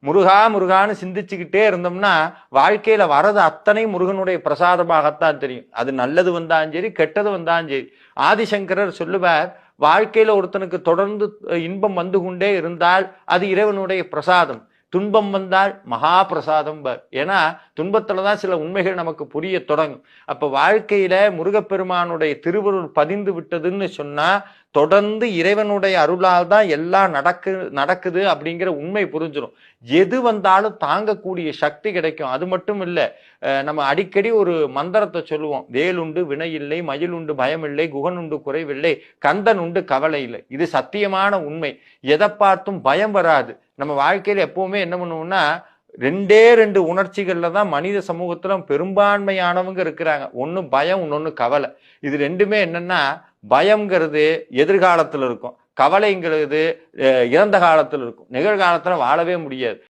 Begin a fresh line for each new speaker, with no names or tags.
முருகா முருகான்னு சிந்திச்சுக்கிட்டே இருந்தோம்னா வாழ்க்கையில வரது அத்தனை முருகனுடைய பிரசாதமாகத்தான் தெரியும். அது நல்லது வந்தாலும் சரி, கெட்டது வந்தாலும் சரி. ஆதிசங்கரர் சொல்லுவார், வாழ்க்கையில ஒருத்தனுக்கு தொடர்ந்து இன்பம் வந்து கொண்டே இருந்தால் அது இறைவனுடைய பிரசாதம். துன்பம் வந்தால் மகா பிரசாதம். ஏன்னா துன்பத்துலதான் சில உண்மைகள் நமக்கு புரிய தொடங்கும். அப்ப வாழ்க்கையில முருகப்பெருமானுடைய திருவருள் பதிந்து விட்டதுன்னு சொன்னா தொடர்ந்து இறைவனுடைய அருளால் தான் எல்லாம் நடக்குது அப்படிங்கிற உண்மை புரிஞ்சிடும். எது வந்தாலும் தாங்கக்கூடிய சக்தி கிடைக்கும். அது மட்டும் இல்ல, நம்ம அடிக்கடி ஒரு மந்திரத்தை சொல்லுவோம், வேலுண்டு வினை இல்லை, மயிலுண்டு பயமில்லை, குகனுண்டு குறைவில்லை, கந்தன் உண்டு கவலை இல்லை. இது சத்தியமான உண்மை. எதை பார்த்தும் பயம் வராது. நம்ம வாழ்க்கையில எப்பவுமே என்ன பண்ணுவோம்னா, ரெண்டே ரெண்டு உணர்ச்சிகள்ல தான் மனித சமூகத்துல பெரும்பான்மையானவங்க இருக்கிறாங்க. ஒன்னு பயம், இன்னொன்னு கவலை. இது ரெண்டுமே என்னன்னா, பயம்ங்கிறது எதிர்காலத்துல இருக்கும், கவலைங்கிறது இறந்த காலத்துல இருக்கும். நிகழ்காலத்துல வாழவே முடியாது.